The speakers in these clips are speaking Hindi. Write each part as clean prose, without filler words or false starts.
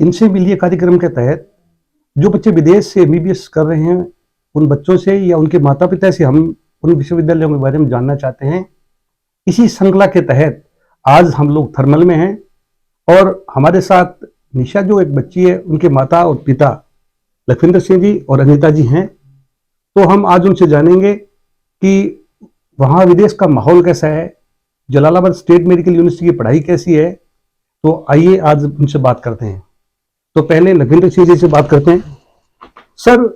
इनसे मिलिए कार्यक्रम के तहत जो बच्चे विदेश से एमबीबीएस कर रहे हैं, उन बच्चों से या उनके माता-पिता से हम उन विश्वविद्यालयों के बारे में जानना चाहते हैं। इसी श्रृंखला के तहत आज हम लोग थर्मल में हैं और हमारे साथ निशा जो एक बच्ची है, उनके माता और पिता लखविंदर सिंह जी और अनीता जी हैं। तो हम आज उनसे जानेंगे कि वहाँ विदेश का माहौल कैसा है, जलालाबाद स्टेट मेडिकल यूनिवर्सिटी की पढ़ाई कैसी है। तो आइए आज उनसे बात करते हैं। तो पहले लखविंदर सिंह जी से बात करते हैं। सर,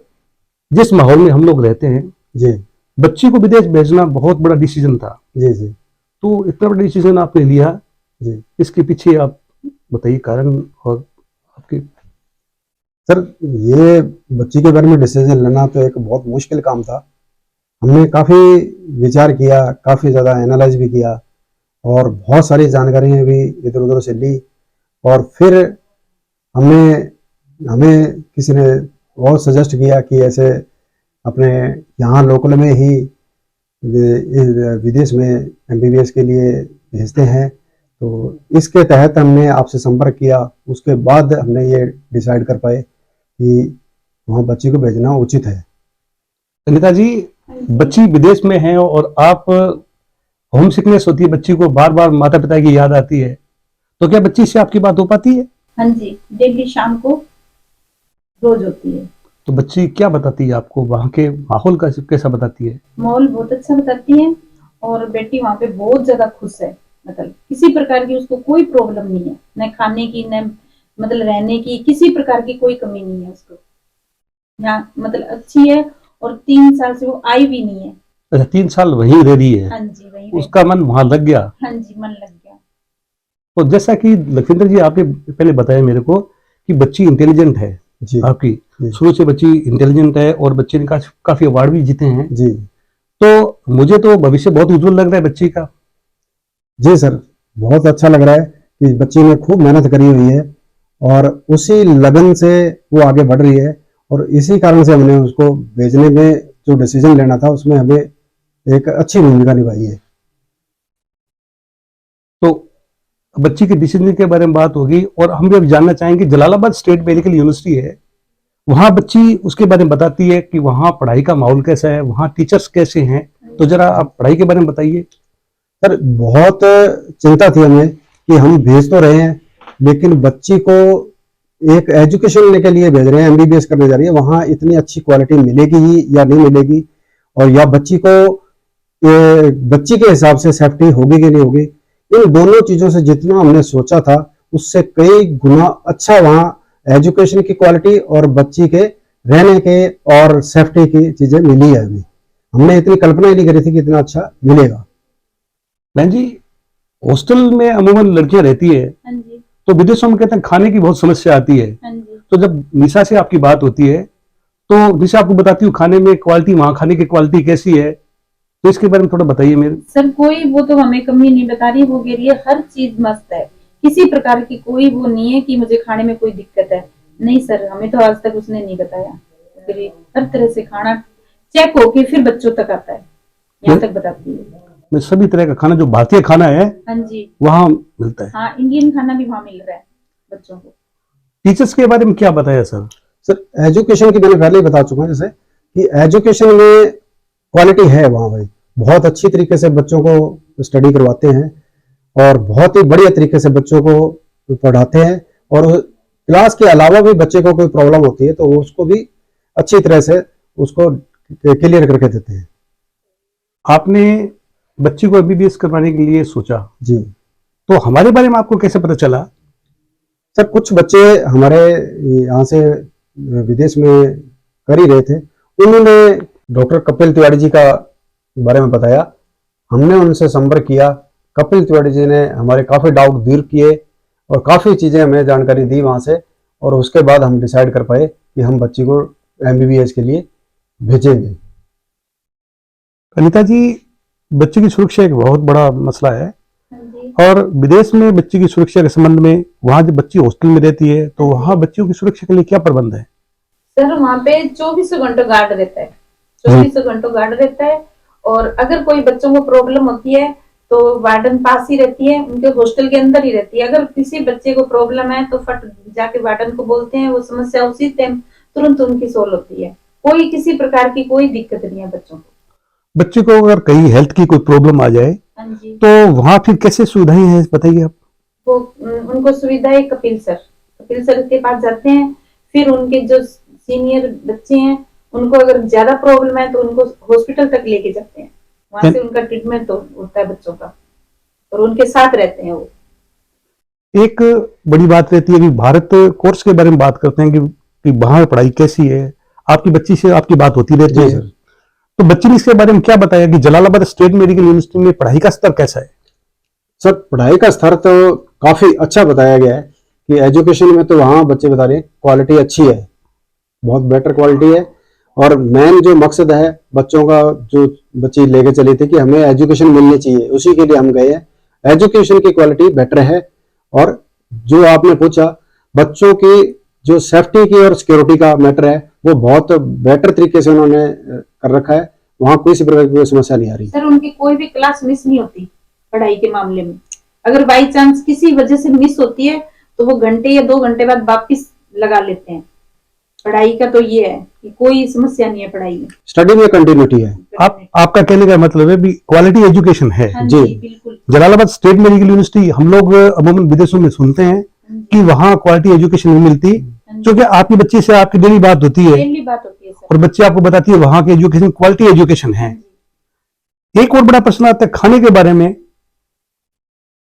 जिस माहौल में हम लोग रहते हैं जी बच्ची को विदेश भेजना बहुत बड़ा डिसीजन था। जी जी तो इतना बड़ा डिसीजन आपने लिया जी इसके पीछे आप बताइए कारण और आपके। सर, ये बच्ची के बारे में डिसीजन लेना तो एक बहुत मुश्किल काम था। हमने काफ़ी विचार किया, काफ़ी ज़्यादा एनालाइज भी किया और बहुत सारी जानकारियाँ भी इधर उधर से ली। और फिर हमने हमें किसी ने और सजेस्ट किया कि ऐसे अपने यहाँ लोकल में ही विदेश में एमबीबीएस के लिए भेजते हैं। तो इसके तहत हमने आपसे संपर्क किया। उसके बाद हमने ये डिसाइड कर पाए कि वहाँ बच्ची को भेजना उचित है। अनिता जी, बच्ची विदेश में है और आप होम सिकनेस होती है, बच्ची को बार बार माता पिता की याद आती है, तो क्या बच्ची से आपकी बात हो पाती है? हाँ जी, डेली शाम को रोज होती है। तो बच्ची क्या बताती है आपको, वहाँ के माहौल का कैसा बताती है? माहौल बहुत अच्छा बताती है और बेटी वहाँ पे बहुत ज्यादा खुश है। मतलब किसी प्रकार की उसको कोई प्रॉब्लम नहीं है, न खाने की न मतलब रहने की, किसी प्रकार की कोई कमी नहीं है उसको। यहाँ मतलब अच्छी है और 3 साल से वो आई भी नहीं है। अच्छा, 3 साल वहीं रह रही है। हाँ जी, वही उसका मन वहां लग गया। हाँ जी, मन लग गया। तो जैसा कि लखविंदर जी आपने पहले बताया मेरे को कि बच्ची इंटेलिजेंट है जी आपकी, जी शुरू से बच्ची इंटेलिजेंट है और बच्चे ने काफी अवार्ड भी जीते हैं। जी तो मुझे तो भविष्य बहुत उज्जवल लग रहा है बच्ची का। जी सर, बहुत अच्छा लग रहा है कि बच्ची ने खूब मेहनत करी हुई है और उसी लगन से वो आगे बढ़ रही है। और इसी कारण से हमने उसको भेजने में जो डिसीजन लेना था उसमें हमें एक अच्छी भूमिका निभाई है। तो बच्ची के डिसीजन के बारे में बात होगी और हम भी अब जानना चाहेंगे, जलालाबाद स्टेट मेडिकल यूनिवर्सिटी है, वहाँ बच्ची उसके बारे में बताती है कि वहाँ पढ़ाई का माहौल कैसा है, वहाँ टीचर्स कैसे हैं। तो जरा आप पढ़ाई के बारे में बताइए। सर, बहुत चिंता थी हमें कि हम भेज तो रहे हैं लेकिन बच्ची को एक एजुकेशन लेने के लिए भेज रहे हैं, एमबीबीएस करने जा रही है, वहाँ इतनी अच्छी क्वालिटी मिलेगी ही या नहीं मिलेगी, और या बच्ची को बच्ची के हिसाब से सेफ्टी होगी कि नहीं होगी। इन दोनों चीजों से जितना हमने सोचा था उससे कई गुना अच्छा वहाँ एजुकेशन की क्वालिटी और बच्ची के रहने के और सेफ्टी की चीजें मिली है। हमें हमने इतनी कल्पना ही नहीं करी थी कि इतना अच्छा मिलेगा। बहन जी, हॉस्टल में अमूमन लड़कियां रहती है, हाँ जी, तो विदेशों में कहते हैं खाने की बहुत समस्या आती है। हाँ जी। तो जब निशा से आपकी बात होती है तो निशा आपको बताती हूँ खाने में क्वालिटी, वहाँ खाने की क्वालिटी कैसी है, तो इसके बारे में थोड़ा बताइए मेरे। सर, कोई वो तो हमें कमी नहीं बता रही, वो कह रही है हर चीज मस्त है, किसी प्रकार की कोई वो नहीं है कि मुझे खाने में कोई दिक्कत है। नहीं सर, हमें तो आज तक उसने नहीं बताया। फिर हर तरह से खाना चेक होके फिर बच्चों तक आता है, यहाँ तक बताती है। में सभी तरह का खाना जो भारतीय खाना है हाँ जी, वहाँ मिलता है। हाँ, इंडियन खाना भी वहाँ मिल रहा है बच्चों को। टीचर्स के बारे में क्या बताया सर? सर, एजुकेशन की मैंने पहले ही बता चुका हूँ जैसे कि एजुकेशन में क्वालिटी है वहाँ भाई, बहुत अच्छी तरीके से बच्चों को स्टडी करवाते हैं और बहुत ही बढ़िया तरीके से बच्चों को पढ़ाते हैं। और क्लास के अलावा भी बच्चे को कोई प्रॉब्लम होती है तो उसको भी अच्छी तरह से उसको क्लियर करके देते हैं। आपने बच्ची को एमबीबीएस करवाने के लिए सोचा, जी तो हमारे बारे में आपको कैसे पता चला? सर, कुछ बच्चे हमारे यहाँ से विदेश में कर ही रहे थे, उन्होंने डॉक्टर कपिल तिवारी जी का बारे में बताया। हमने उनसे संपर्क किया, कपिल तिवारी जी ने हमारे काफ़ी डाउट दूर किए और काफ़ी चीज़ें हमें जानकारी दी वहाँ से। और उसके बाद हम डिसाइड कर पाए कि हम बच्ची को एमबीबीएस के लिए भेजेंगे। अनिता जी, बच्चे की सुरक्षा एक बहुत बड़ा मसला है हाँ जी, और विदेश में बच्ची की सुरक्षा के संबंध में वहाँ जब बच्ची हॉस्टल में रहती है तो वहाँ बच्चियों की सुरक्षा के लिए क्या प्रबंध है? सर, वहाँ पे 24 घंटों गार्ड रहता है, 24 घंटों गार्ड रहता है। और अगर कोई बच्चों को प्रॉब्लम होती है तो वार्डन पास ही रहती है, उनके हॉस्टल के अंदर ही रहती है। अगर किसी बच्चे को प्रॉब्लम है तो फट जाके वार्डन को बोलते हैं, वो समस्या उसी टाइम तुरंत उनकी सोल्व होती है। कोई किसी प्रकार की कोई दिक्कत नहीं है बच्चों को। बच्चे को अगर कहीं हेल्थ की कोई प्रॉब्लम आ जाए हाँ जी, तो वहां फिर कैसे सुविधाएं हैं बताइए आप। वो उनको सुविधा है, कपिल सर के पास जाते हैं। फिर उनके जो सीनियर बच्चे हैं उनको अगर ज्यादा प्रॉब्लम है तो उनको हॉस्पिटल तक लेके जाते हैं। वहां से उनका ट्रीटमेंट होता है बच्चों का, और उनके साथ रहते हैं वो। एक बड़ी बात रहती है कि भारत कोर्स के बारे में बात करते हैं कि वहां पढ़ाई कैसी है। आपकी बच्ची से आपकी बात होती रहती जी है, सर। तो बच्ची ने इसके बारे में क्या बताया कि जलालाबाद स्टेट मेडिकल यूनिवर्सिटी में पढ़ाई का स्तर कैसा है। सर पढ़ाई का स्तर तो काफी अच्छा बताया गया है कि एजुकेशन में तो वहाँ बच्चे बता रहे हैं क्वालिटी अच्छी है, बहुत बेटर क्वालिटी है। और मेन जो मकसद है बच्चों का, जो बच्चे लेके चले थे कि हमें एजुकेशन मिलनी चाहिए, उसी के लिए हम गए हैं। एजुकेशन की क्वालिटी बेटर है। और जो आपने पूछा, बच्चों की जो सेफ्टी की और सिक्योरिटी का मैटर है वो बहुत बेटर तरीके से उन्होंने कर रखा है। वहाँ किसी प्रकार की कोई समस्या नहीं आ रही। सर उनकी कोई भी क्लास मिस नहीं होती पढ़ाई के मामले में। अगर बाई चांस किसी वजह से मिस होती है तो वो घंटे या 2 घंटे बाद वापिस लगा लेते हैं। पढ़ाई का तो ये है कि कोई समस्या नहीं है पढ़ाई में, स्टडी में कंटिन्यूटी है। आपका कहने का मतलब है भी क्वालिटी एजुकेशन है। हाँ जी। जी बिल्कुल। जलालाबाद स्टेट मेडिकल यूनिवर्सिटी हम लोग अमूमन विदेशों में सुनते हैं कि वहाँ क्वालिटी एजुकेशन नहीं मिलती, क्योंकि आपकी बच्ची से आपकी डेली बात होती है डेली बात होती है सर। और बच्चे आपको बताती है वहाँ की एजुकेशन क्वालिटी एजुकेशन है। एक और बड़ा प्रश्न आता है खाने के बारे में,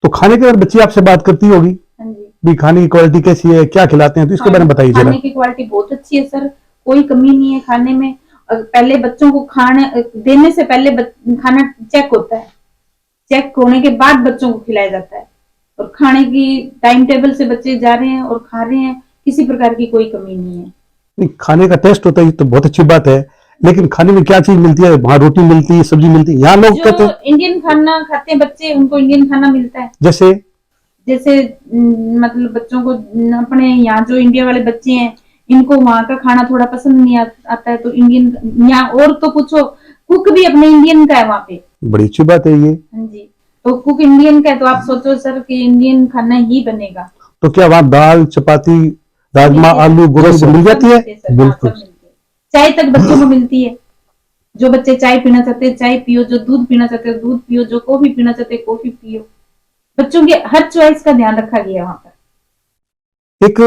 तो खाने के बाद बच्ची आपसे बात करती होगी हाँ जी। भी खाने की क्वालिटी कैसी है, क्या खिलाते हैं, तो इसके बारे में बताइए जरा। खाने की क्वालिटी बहुत अच्छी है सर, कोई कमी नहीं है खाने में। पहले बच्चों को खाने देने से पहले खाना चेक होता है, चेक होने के बाद बच्चों को खिलाया जाता है। और खाने की टाइम टेबल से बच्चे जा रहे हैं और खा रहे हैं, किसी प्रकार की कोई कमी नहीं है। नहीं, खाने का टेस्ट होता है तो बहुत अच्छी बात है, लेकिन खाने में क्या चीज मिलती है, वहाँ रोटी मिलती है, सब्जी मिलती है, यहाँ लोग कहते जो हैं इंडियन खाना खाते हैं बच्चे उनको इंडियन खाना मिलता है। जैसे जैसे मतलब बच्चों को अपने यहाँ जो इंडिया वाले बच्चे हैं इनको वहाँ का खाना थोड़ा पसंद नहीं आता है, तो इंडियन यहाँ और तो पूछो, कुक भी अपने इंडियन का है वहाँ पे। बड़ी अच्छी बात है ये। हाँ जी, तो कुक इंडियन का है, तो आप सोचो सर कि इंडियन खाना ही बनेगा। तो क्या वहाँ दाल चपाती राजमा आलू गोभी सब मिल जाती है। बिल्कुल चाय तक बच्चों को मिलती है। जो बच्चे चाय पीना चाहते हैं चाय पियो, जो दूध पीना चाहते हैं दूध पियो, जो कॉफी पीना चाहते हैं कॉफी पियो। बच्चों के हर चॉइस का ध्यान रखा गया है वहां पर। एक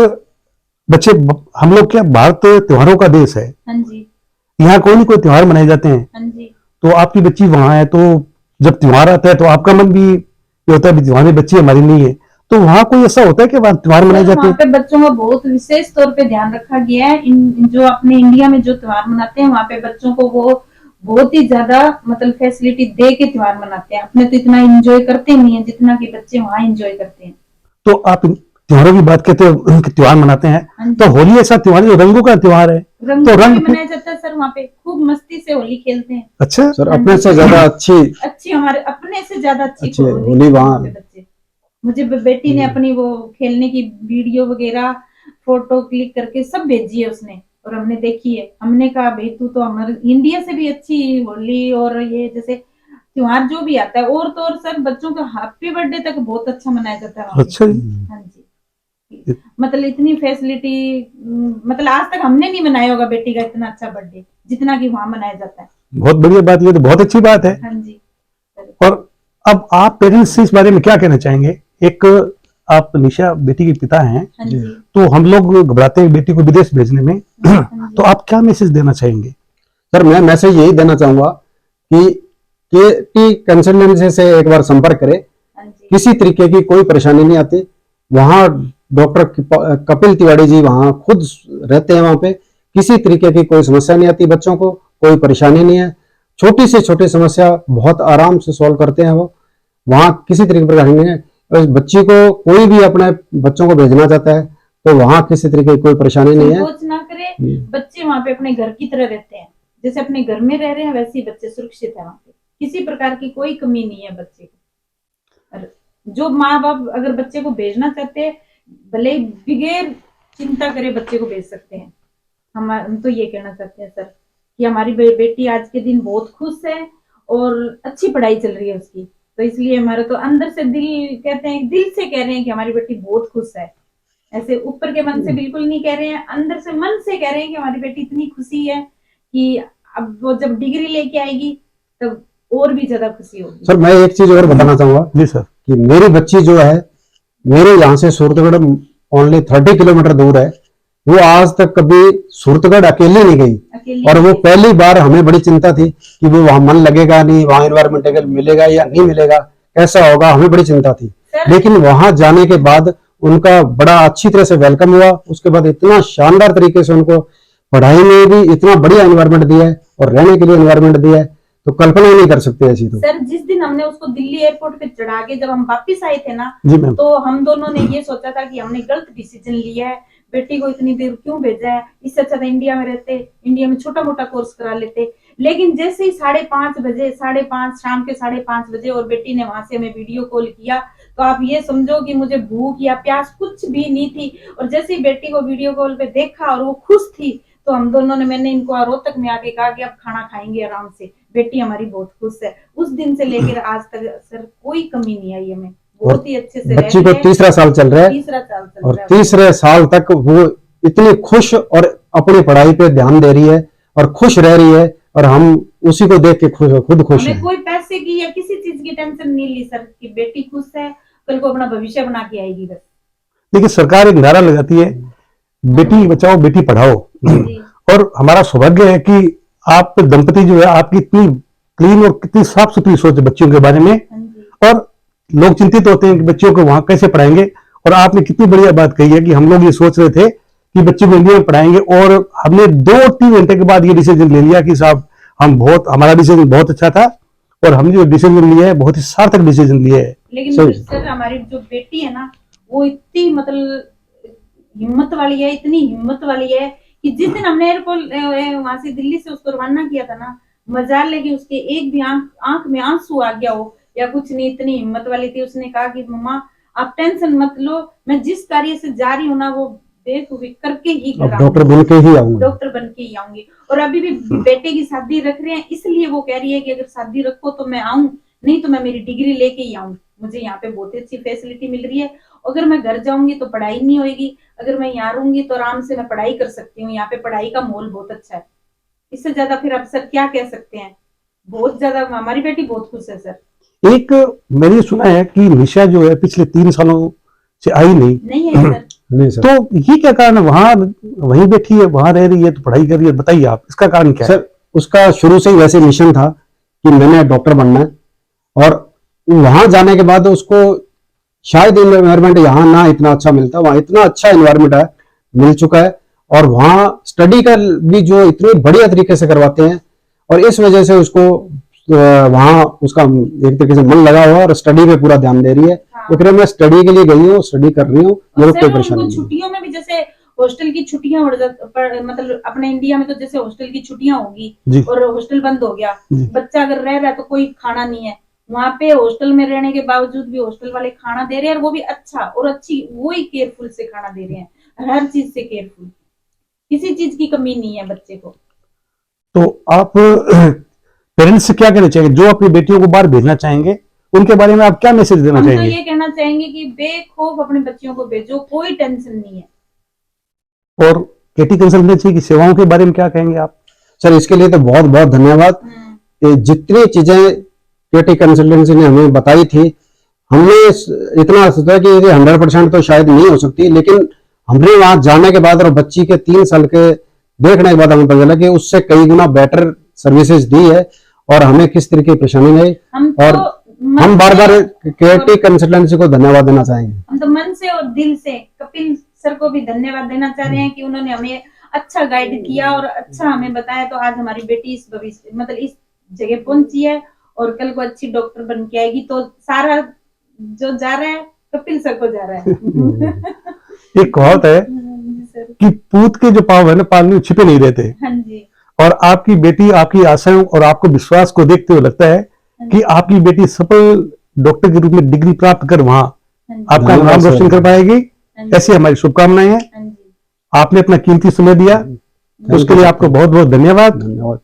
बच्चे हम लोग क्या भारत त्योहारों का देश है, हाँ जी। यहाँ कोई ना कोई त्योहार मनाए जाते हैं। हाँ जी। तो आपकी बच्ची वहां है, तो जब त्योहार आता है तो आपका मन भी ये होता है त्योहार में बच्ची हमारी नहीं है, तो वहाँ कोई ऐसा होता है कि वहाँ त्योहार मनाए जाते वहाँ हैं। पे बच्चों का बहुत विशेष तौर पे ध्यान रखा गया है। जो अपने इंडिया में जो त्योहार मनाते हैं वहाँ पे बच्चों को वो बहुत ही ज्यादा मतलब फैसिलिटी दे के त्योहार मनाते हैं। अपने तो इतना एंजॉय करते नहीं है जितना कि बच्चे वहाँ एंजॉय करते हैं। तो आप त्योहारों की बात करते हो, त्योहार मनाते हैं, तो होली ऐसा त्योहार है जो रंगों का त्योहार है, रंग तो रंग मनाया जाता है सर, वहाँ पे खूब मस्ती से होली खेलते हैं। अच्छा सर अपने से ज्यादा अच्छी हमारे अपने से ज्यादा अच्छी होली वहाँ बच्चे। मुझे बेटी ने अपनी वो खेलने की वीडियो वगैरह फोटो क्लिक करके सब भेजी है उसने, और हमने देखी है। हमने कहा भाई तू तो हमारे इंडिया से भी अच्छी होली और ये जैसे त्योहार जो भी आता है, और तो और सर बच्चों का हैप्पी बर्थडे तक बहुत अच्छा मनाया जाता है। अच्छा जी। हाँ जी, मतलब इतनी फैसिलिटी, मतलब आज तक हमने नहीं मनाया होगा बेटी का इतना अच्छा बर्थडे जितना कि वहां मनाया जाता है। बहुत बढ़िया बात, ये तो बहुत अच्छी बात है। हाँ जी। और अब आप पेरेंट्स से इस बारे में क्या कहना चाहेंगे। एक आप निशा बेटी के पिता हैं, हाँ जी। तो हम लोग घबराते हैं बेटी को विदेश भेजने में, तो आप क्या मैसेज देना चाहेंगे। सर मैं मैसेज यही देना चाहूंगा कि टी कंसल्टेंसी से एक बार संपर्क करें। किसी तरीके की कोई परेशानी नहीं आती। वहाँ डॉक्टर कपिल तिवारी जी वहाँ खुद रहते हैं, वहाँ पे किसी तरीके की कोई समस्या नहीं आती, बच्चों को कोई परेशानी नहीं है। छोटी से छोटी समस्या बहुत आराम से सॉल्व करते हैं वो, वहाँ किसी तरीके की परेशानी नहीं है। और बच्ची को कोई भी अपने बच्चों को भेजना चाहता है तो वहाँ किसी तरीके की कोई परेशानी नहीं है। सोच ना करे, बच्चे वहाँ पे अपने घर की तरह रहते हैं, जैसे अपने घर में रह रहे हैं वैसे ही बच्चे सुरक्षित है वहाँ पे। किसी प्रकार की कोई कमी नहीं है बच्चे को। जो माँ बाप अगर बच्चे को भेजना चाहते हैं भले बगैर चिंता करे बच्चे को भेज सकते हैं। हम तो ये कहना चाहते हैं सर कि हमारी बेटी आज के दिन बहुत खुश है और अच्छी पढ़ाई चल रही है उसकी। तो इसलिए हमारा तो अंदर से दिल कहते हैं, दिल से कह रहे हैं कि हमारी बेटी बहुत खुश है। ऐसे ऊपर के मन से बिल्कुल नहीं कह रहे हैं, अंदर से मन से कह रहे हैं कि हमारी बेटी इतनी खुशी है कि अब वो जब डिग्री लेके आएगी तब और भी ज्यादा खुशी होगी। सर मैं एक चीज और बताना चाहूंगा जी सर, कि मेरी बच्ची जो है, मेरे यहाँ से सूरतगढ़ ओनली 30 किलोमीटर दूर है, वो आज तक कभी सूरतगढ़ अकेले नहीं गई। और वो पहली बार हमें बड़ी चिंता थी कि वो वहां मन लगेगा नहीं, वहां एनवायरमेंटल मिलेगा या नहीं मिलेगा, कैसा होगा, हमें बड़ी चिंता थी। लेकिन वहां जाने के बाद उनका बड़ा अच्छी तरह से वेलकम हुआ। उसके बाद इतना शानदार तरीके से उनको पढ़ाई में भी इतना बढ़िया एनवायरमेंट दिया है और रहने के लिए एनवायरमेंट दिया है, तो कल्पना ही नहीं कर सकते ऐसी। तो सर जिस दिन हमने उसको दिल्ली एयरपोर्ट पे चढ़ा के जब हम वापिस आए थे ना, जी मैम, तो हम दोनों ने ये सोचा था कि हमने गलत डिसीजन लिया है, बेटी को इतनी देर क्यों भेजा है, इससे अच्छा था इंडिया में रहते, इंडिया में छोटा मोटा कोर्स करा लेते। लेकिन जैसे ही 5:30 बजे, शाम के 5:30 बजे और बेटी ने वहां से हमें वीडियो कॉल किया, तो आप ये समझो कि मुझे भूख या प्यास कुछ भी नहीं थी। और जैसे ही बेटी को वीडियो कॉल पे देखा और वो खुश थी, तो हम दोनों ने, मैंने इनको रोहतक में आके कहा कि अब खाना खाएंगे आराम से, बेटी हमारी बहुत खुश है। उस दिन से लेकर आज तक सर कोई कमी नहीं आई हमें, बहुत ही अच्छे से बच्ची को तीसरा साल चल रहा है, और तीसरे साल तक वो इतनी खुश और अपनी पढ़ाई पे ध्यान दे रही है और खुश रह रही है, और हम उसी को देख के खुद खुश हैं। कोई पैसे की या किसी चीज की टेंशन नहीं ली सर, कि बेटी खुश है, कल को अपना भविष्य बना के आएगी बस। देखिए सरकार एक नारा लगाती है, बेटी बचाओ बेटी पढ़ाओ, और हमारा सौभाग्य है कि आप दंपति जो है, आपकी इतनी क्लीन और कितनी साफ सुथरी सोच है बच्चियों के बारे में। और लोग चिंतित होते हैं कि बच्चियों को वहां कैसे पढ़ाएंगे, और आपने कितनी बढ़िया बात कही है कि हम लोग ये सोच रहे थे कि बच्चे को इंडिया में पढ़ाएंगे, और हमने 2-3 घंटे के बाद ये डिसीजन ले लिया कि साहब हमारा डिसीजन बहुत अच्छा था, और हमने जो डिसीजन लिया है बहुत ही सार्थक डिसीजन लिया है। लेकिन सर हमारी जो बेटी है ना, वो इतनी मतलब हिम्मत वाली है, इतनी हिम्मत वाली है कि जिस दिन हमने एयरपोर्ट वहां से दिल्ली से उसको रवाना किया था ना, मजाल लेके उसके एक भी आंख में आंसू आ गया हो या कुछ नहीं, इतनी हिम्मत वाली थी। उसने कहा कि मम्मा आप टेंशन मत लो, मैं जिस कार्य से जा रही हूँ ना, वो बेखूबी करके ही डॉक्टर बन के ही आऊंगी, डॉक्टर बन के ही आऊंगी। और अभी भी बेटे की शादी रख रहे हैं, इसलिए वो कह रही है कि अगर शादी रखो तो मैं आऊं, नहीं तो मैं मेरी डिग्री लेके ही आऊं। मुझे यहाँ पे बहुत अच्छी फैसिलिटी मिल रही है, अगर मैं घर जाऊंगी तो पढ़ाई नहीं होगी, अगर मैं यहाँ रहूंगी तो आराम से मैं पढ़ाई कर सकती हूँ, यहाँ पे पढ़ाई का माहौल बहुत अच्छा है। इससे ज्यादा फिर आप सर क्या कह सकते हैं, बहुत ज्यादा हमारी बेटी बहुत खुश है सर। एक मैंने सुना है कि निशा जो है पिछले 3 सालों से आई नहीं है सर। नहीं सर, तो ये क्या कारण है, वहीं बैठी है, वहां रह रही है तो पढ़ाई कर रही है, बताइए आप इसका कारण क्या है? सर उसका शुरू से ही वैसे मिशन था कि मैंने डॉक्टर बनना है, और वहां जाने के बाद उसको शायद एनवायरमेंट यहाँ ना इतना अच्छा मिलता, वहां इतना अच्छा एनवायरमेंट है, मिल चुका है। और वहां स्टडी का भी जो इतने बढ़िया तरीके से करवाते हैं, और इस वजह से उसको वहां उसका एक तरीके से मन लगा हुआ और स्टडी पे पूरा ध्यान दे रही है। तो मैं स्टडी के लिए गई हूँ, स्टडी कर रही हूँ, मेरे को कोई परेशानी नहीं। छुट्टियों में भी जैसे हॉस्टल की छुट्टियां मतलब अपने इंडिया में तो जैसे हॉस्टल की छुट्टियां होगी और हॉस्टल बंद हो गया, बच्चा अगर रह रहा है तो कोई खाना नहीं है, वहां पे हॉस्टल में रहने के बावजूद भी हॉस्टल वाले खाना दे रहे हैं, और वो भी अच्छा और अच्छी, वही केयरफुल से खाना दे रहे हैं, हर चीज से केयरफुल, किसी चीज की कमी नहीं है बच्चे को। तो आप पेरेंट्स से क्या कहना चाहेंगे जो अपनी बेटियों को बाहर भेजना चाहेंगे, उनके बारे में आप क्या मैसेज देना चाहेंगे? हम तो ये कहना चाहेंगे कि बेखौफ अपने बच्चियों को भेजो, कोई टेंशन नहीं है। और केटी कंसल्टेंसी की सेवाओं के बारे में क्या कहेंगे आप? सर इसके लिए तो बहुत बहुत धन्यवाद। जितनी चीजें केटी कंसल्टेंसी ने हमें बताई थी, हमने इतना सोचा कि 100% तो शायद नहीं हो सकती, लेकिन हमने वहां जाने के बाद और बच्ची के 3 साल के देखने के बाद हमें पता चला कि उससे कई गुना बेटर सर्विसेज दी है, और हमें किस तरह की परेशानी नहीं, और हम बार बार केटी कंसल्टेंसी को धन्यवाद देना चाहेंगे। हम तो मन से और दिल से कपिल सर को भी धन्यवाद देना चाह रहे हैं कि उन्होंने हमें अच्छा गाइड किया और अच्छा हमें बताया, तो आज हमारी बेटी इस भविष्य मतलब इस जगह पहुंची है और कल को अच्छी डॉक्टर बन के आएगी। तो सारा जो जा रहा है कपिल सर को जा रहा है। एक कहावत है कि पूत के जो पाँव है ना पाल में छिपे नहीं रहते। हाँ जी। और आपकी बेटी आपकी आशाओं और आपको विश्वास को देखते हुए लगता है कि आपकी बेटी सफल डॉक्टर के रूप में डिग्री प्राप्त कर वहां आपका नाम रोशन कर पाएगी, ऐसी हमारी शुभकामनाएं हैं। आपने अपना कीमती समय दिया, उसके लिए आपको बहुत बहुत धन्यवाद। धन्यवाद।